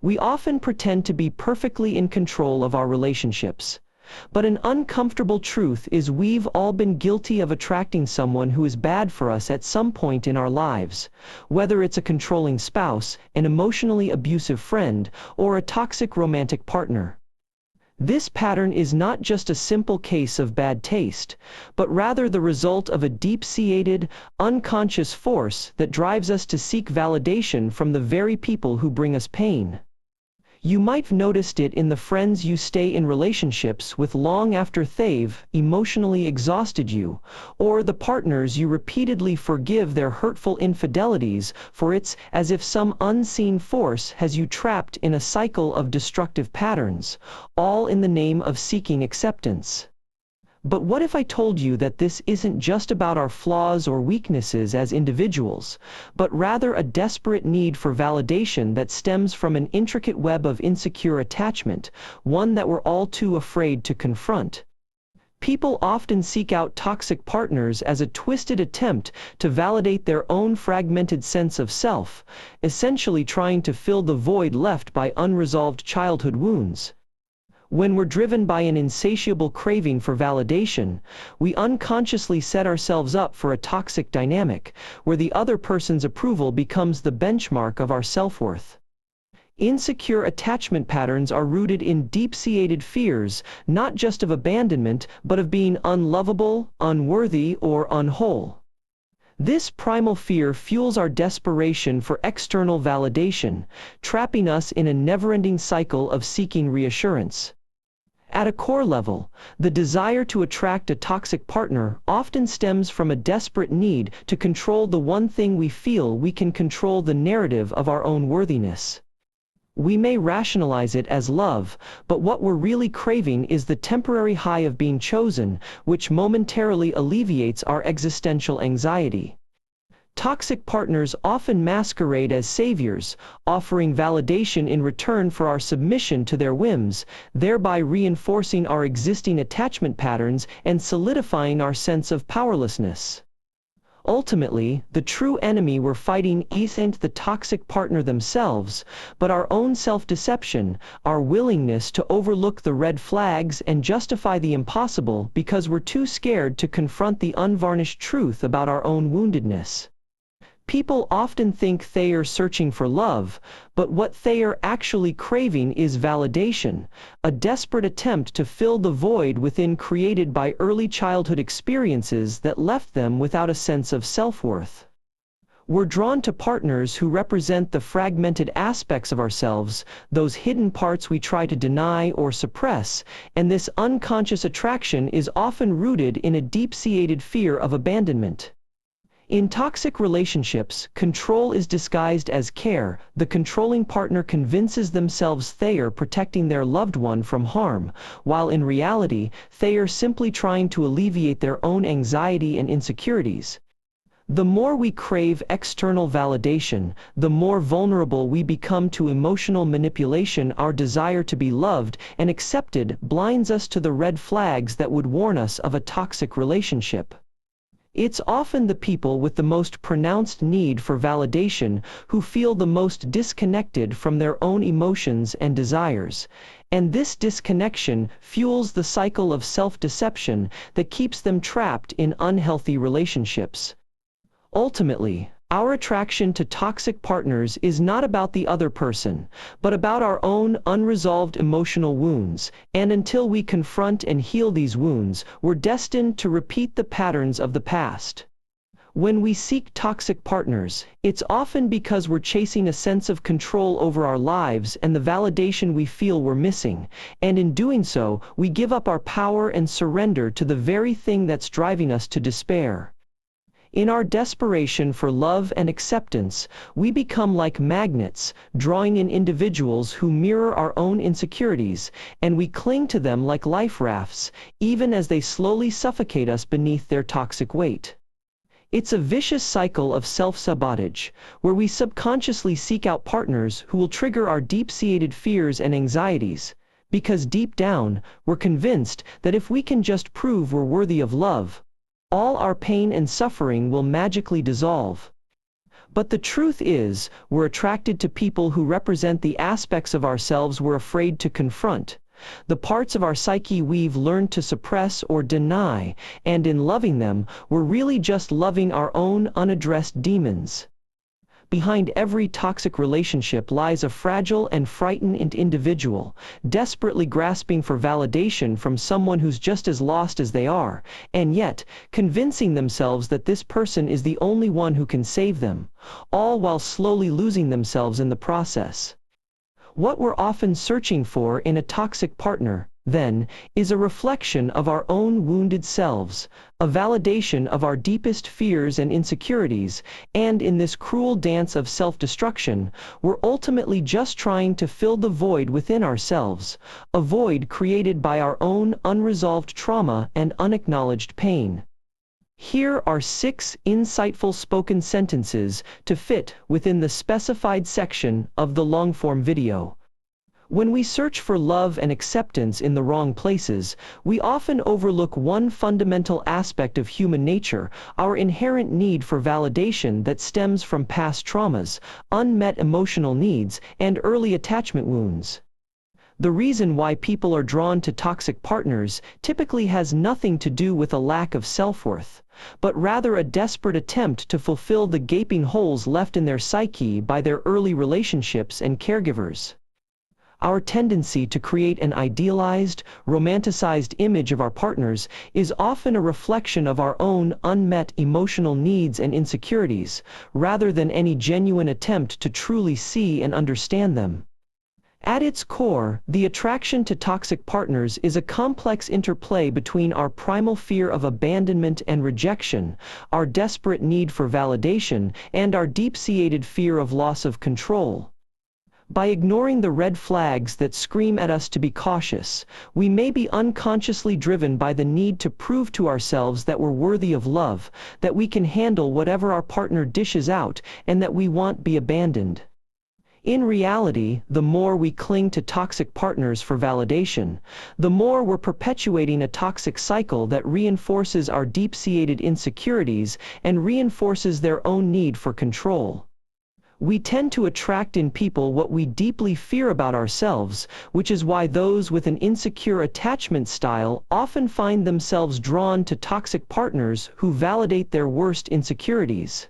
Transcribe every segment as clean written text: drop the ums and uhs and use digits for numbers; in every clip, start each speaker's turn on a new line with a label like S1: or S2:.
S1: We often pretend to be perfectly in control of our relationships. But an uncomfortable truth is we've all been guilty of attracting someone who is bad for us at some point in our lives, whether it's a controlling spouse, an emotionally abusive friend, or a toxic romantic partner. This pattern is not just a simple case of bad taste, but rather the result of a deep-seated, unconscious force that drives us to seek validation from the very people who bring us pain. You might have noticed it in the friends you stay in relationships with long after they've emotionally exhausted you, or the partners you repeatedly forgive their hurtful infidelities, for it's as if some unseen force has you trapped in a cycle of destructive patterns, all in the name of seeking acceptance. But what if I told you that this isn't just about our flaws or weaknesses as individuals, but rather a desperate need for validation that stems from an intricate web of insecure attachment, one that we're all too afraid to confront? People often seek out toxic partners as a twisted attempt to validate their own fragmented sense of self, essentially trying to fill the void left by unresolved childhood wounds. When we're driven by an insatiable craving for validation, we unconsciously set ourselves up for a toxic dynamic, where the other person's approval becomes the benchmark of our self-worth. Insecure attachment patterns are rooted in deep-seated fears, not just of abandonment, but of being unlovable, unworthy, or unwhole. This primal fear fuels our desperation for external validation, trapping us in a never-ending cycle of seeking reassurance. At a core level, the desire to attract a toxic partner often stems from a desperate need to control the one thing we feel we can control: the narrative of our own worthiness. We may rationalize it as love, but what we're really craving is the temporary high of being chosen, which momentarily alleviates our existential anxiety. Toxic partners often masquerade as saviors, offering validation in return for our submission to their whims, thereby reinforcing our existing attachment patterns and solidifying our sense of powerlessness. Ultimately, the true enemy we're fighting isn't the toxic partner themselves, but our own self-deception, our willingness to overlook the red flags and justify the impossible because we're too scared to confront the unvarnished truth about our own woundedness. People often think they are searching for love, but what they are actually craving is validation, a desperate attempt to fill the void within created by early childhood experiences that left them without a sense of self-worth. We're drawn to partners who represent the fragmented aspects of ourselves, those hidden parts we try to deny or suppress, and this unconscious attraction is often rooted in a deep-seated fear of abandonment. In toxic relationships, control is disguised as care. The controlling partner convinces themselves they are protecting their loved one from harm, while in reality, they are simply trying to alleviate their own anxiety and insecurities. The more we crave external validation, the more vulnerable we become to emotional manipulation. Our desire to be loved and accepted blinds us to the red flags that would warn us of a toxic relationship. It's often the people with the most pronounced need for validation who feel the most disconnected from their own emotions and desires, and this disconnection fuels the cycle of self-deception that keeps them trapped in unhealthy relationships. Ultimately, our attraction to toxic partners is not about the other person, but about our own unresolved emotional wounds, and until we confront and heal these wounds, we're destined to repeat the patterns of the past. When we seek toxic partners, it's often because we're chasing a sense of control over our lives and the validation we feel we're missing, and in doing so, we give up our power and surrender to the very thing that's driving us to despair. In our desperation for love and acceptance, we become like magnets, drawing in individuals who mirror our own insecurities, and we cling to them like life rafts, even as they slowly suffocate us beneath their toxic weight. It's a vicious cycle of self-sabotage, where we subconsciously seek out partners who will trigger our deep-seated fears and anxieties, because deep down, we're convinced that if we can just prove we're worthy of love, all our pain and suffering will magically dissolve. But the truth is, we're attracted to people who represent the aspects of ourselves we're afraid to confront, the parts of our psyche we've learned to suppress or deny, and in loving them, we're really just loving our own unaddressed demons. Behind every toxic relationship lies a fragile and frightened individual, desperately grasping for validation from someone who's just as lost as they are, and yet, convincing themselves that this person is the only one who can save them, all while slowly losing themselves in the process. What we're often searching for in a toxic partner, then, is a reflection of our own wounded selves, a validation of our deepest fears and insecurities, and in this cruel dance of self-destruction, we're ultimately just trying to fill the void within ourselves, a void created by our own unresolved trauma and unacknowledged pain. Here are 6 insightful spoken sentences to fit within the specified section of the long-form video. When we search for love and acceptance in the wrong places, we often overlook one fundamental aspect of human nature, our inherent need for validation that stems from past traumas, unmet emotional needs, and early attachment wounds. The reason why people are drawn to toxic partners typically has nothing to do with a lack of self-worth, but rather a desperate attempt to fulfill the gaping holes left in their psyche by their early relationships and caregivers. Our tendency to create an idealized, romanticized image of our partners is often a reflection of our own unmet emotional needs and insecurities, rather than any genuine attempt to truly see and understand them. At its core, the attraction to toxic partners is a complex interplay between our primal fear of abandonment and rejection, our desperate need for validation, and our deep-seated fear of loss of control. By ignoring the red flags that scream at us to be cautious, we may be unconsciously driven by the need to prove to ourselves that we're worthy of love, that we can handle whatever our partner dishes out, and that we won't be abandoned. In reality, the more we cling to toxic partners for validation, the more we're perpetuating a toxic cycle that reinforces our deep-seated insecurities and reinforces their own need for control. We tend to attract in people what we deeply fear about ourselves, which is why those with an insecure attachment style often find themselves drawn to toxic partners who validate their worst insecurities.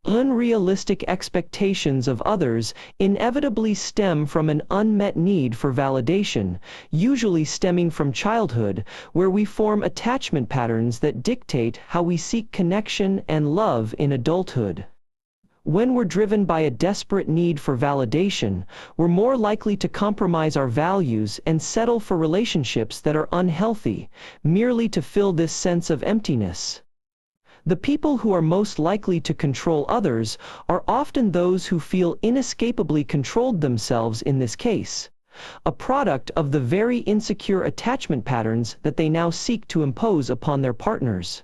S1: Unrealistic expectations of others inevitably stem from an unmet need for validation, usually stemming from childhood, where we form attachment patterns that dictate how we seek connection and love in adulthood. When we're driven by a desperate need for validation, we're more likely to compromise our values and settle for relationships that are unhealthy, merely to fill this sense of emptiness. The people who are most likely to control others are often those who feel inescapably controlled themselves in this case, a product of the very insecure attachment patterns that they now seek to impose upon their partners.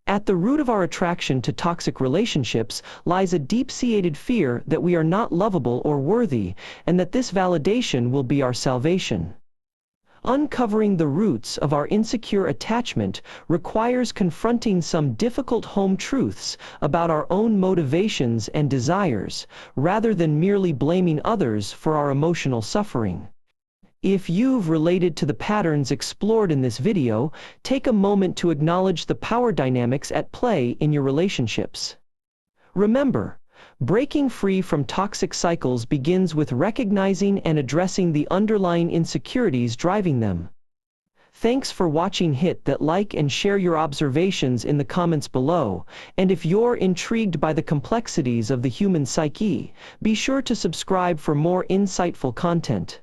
S1: At the root of our attraction to toxic relationships lies a deep-seated fear that we are not lovable or worthy, and that this validation will be our salvation. Uncovering the roots of our insecure attachment requires confronting some difficult home truths about our own motivations and desires, rather than merely blaming others for our emotional suffering. If you've related to the patterns explored in this video, take a moment to acknowledge the power dynamics at play in your relationships. Remember, breaking free from toxic cycles begins with recognizing and addressing the underlying insecurities driving them. Thanks for watching. Hit that like and share your observations in the comments below, and if you're intrigued by the complexities of the human psyche, be sure to subscribe for more insightful content.